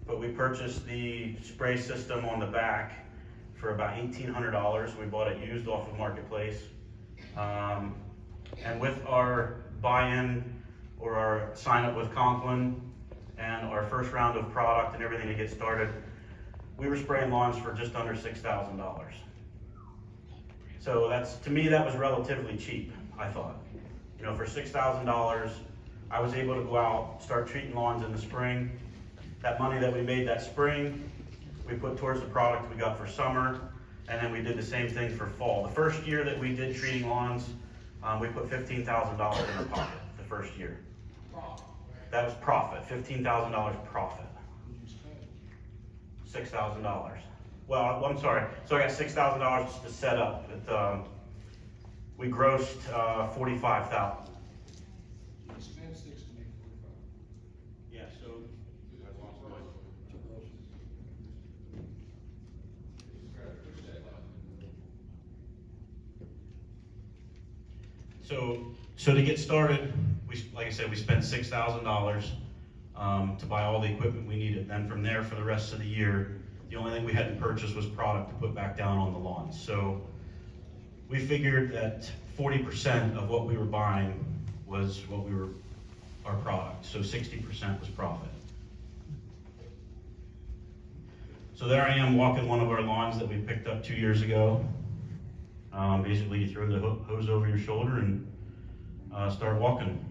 but we purchased the spray system on the back for about $1,800. We bought it used off of Marketplace. And with our buy-in or our sign up with Conklin and our first round of product and everything to get started, we were spraying lawns for just under $6,000. So that's, to me, that was relatively cheap, I thought. You know, for $6,000, I was able to go out, start treating lawns in the spring. That money that we made that spring, we put towards the product we got for summer, and then we did the same thing for fall. The first year that we did treating lawns, we put $15,000 in our pocket the first year. That was profit, $15,000 profit. $6,000. Well, I'm sorry. So I got $6,000 to set up. We grossed $45,000. You spent 6 to make 45. Yeah. So. So to get started, like I said, we spent $6,000 to buy all the equipment we needed. Then from there, for the rest of the year, the only thing we had to purchase was product to put back down on the lawns. So we figured that 40% of what we were buying was our product. So 60% was profit. So there I am walking one of our lawns that we picked up 2 years ago. Basically, you throw the hose over your shoulder and start walking.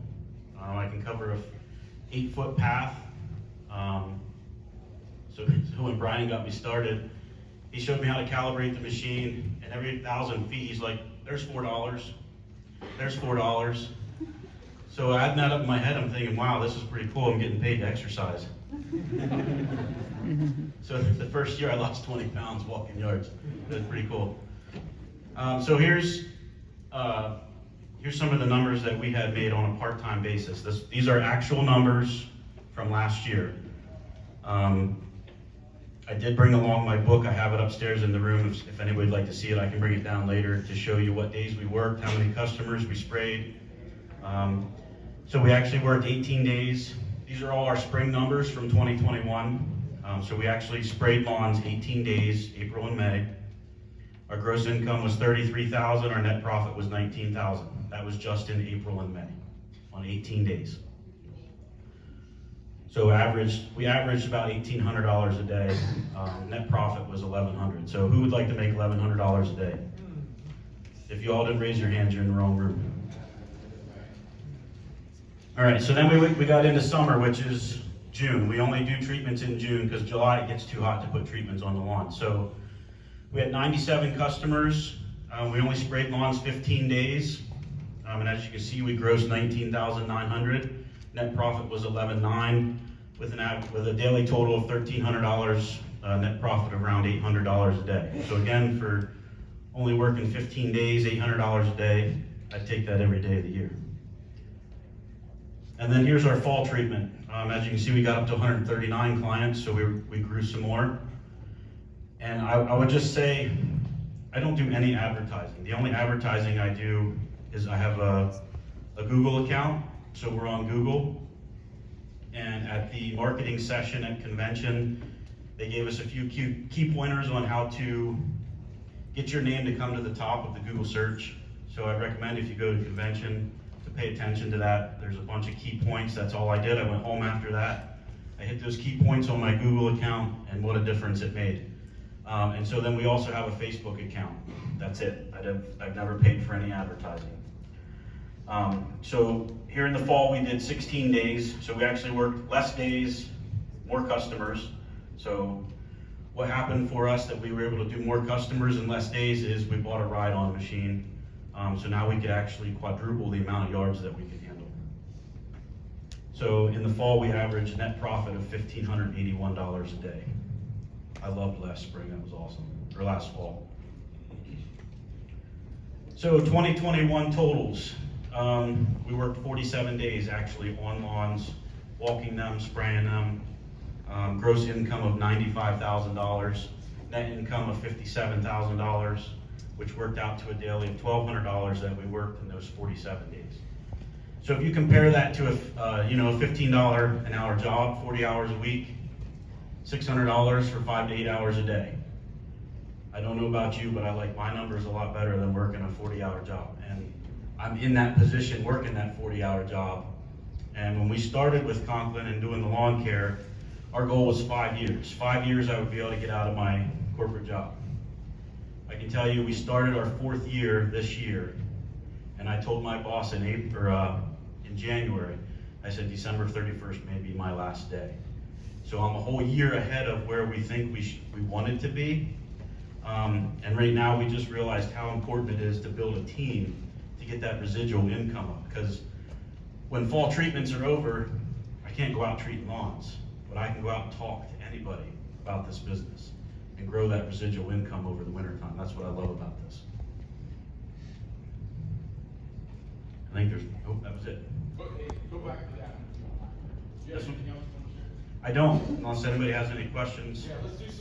I can cover a 8-foot path. So when Brian got me started, he showed me how to calibrate the machine, and every 1,000 feet, he's like, there's $4, there's $4. So adding that up in my head, I'm thinking, wow, this is pretty cool. I'm getting paid to exercise. So the first year I lost 20 pounds walking yards. That's pretty cool. So here's some of the numbers that we had made on a part-time basis. These are actual numbers from last year. I did bring along my book. I have it upstairs in the room. If anybody would like to see it, I can bring it down later to show you what days we worked, how many customers we sprayed. So we actually worked 18 days. These are all our spring numbers from 2021. So we actually sprayed lawns 18 days, April and May. Our gross income was $33,000. Our net profit was $19,000. That was just in April and May on 18 days. So we averaged about $1,800 a day. Net profit was $1,100. So who would like to make $1,100 a day? If you all didn't raise your hands, you're in the wrong room. All right, so then we got into summer, which is June. We only do treatments in June because July it gets too hot to put treatments on the lawn. So we had 97 customers. We only sprayed lawns 15 days. And as you can see, we grossed $19,900. Net profit was $11,900 with a daily total of $1,300. Net profit of around $800 a day. So again, for only working 15 days, $800 a day, I'd take that every day of the year. And then here's our fall treatment. As you can see, we got up to 139 clients, so we grew some more. And I would just say, I don't do any advertising. The only advertising I do is I have a Google account, so we're on Google. And at the marketing session at convention, they gave us a few key pointers on how to get your name to come to the top of the Google search. So I recommend if you go to convention to pay attention to that. There's a bunch of key points. That's all I did. I went home after that. I hit those key points on my Google account, and what a difference it made. And so then we also have a Facebook account. That's it. I've never paid for any advertising. So here in the fall, we did 16 days. So we actually worked less days, more customers. So what happened for us that we were able to do more customers in less days is we bought a ride-on machine. So now we could actually quadruple the amount of yards that we could handle. So in the fall, we averaged net profit of $1,581 a day. I loved last spring, that was awesome, or last fall. So 2021 totals. We worked 47 days actually on lawns, walking them, spraying them. Gross income of $95,000, net income of $57,000, which worked out to a daily of $1,200 that we worked in those 47 days. So if you compare that to a $15 an hour job, 40 hours a week, $600 for 5 to 8 hours a day. I don't know about you, but I like my numbers a lot better than working a 40-hour job. And I'm in that position working that 40-hour job. And when we started with Conklin and doing the lawn care, our goal was 5 years. 5 years I would be able to get out of my corporate job. I can tell you we started our 4th year this year, and I told my boss in January, I said December 31st may be my last day. So I'm a whole year ahead of where we think we wanted to be. And right now we just realized how important it is to build a team to get that residual income up. Because when fall treatments are over, I can't go out treating lawns, but I can go out and talk to anybody about this business and grow that residual income over the winter time. That's what I love about this. I think that was it. Okay, go back to that. Do you have anything else you want to share? I don't, unless anybody has any questions. Yeah, let's do some.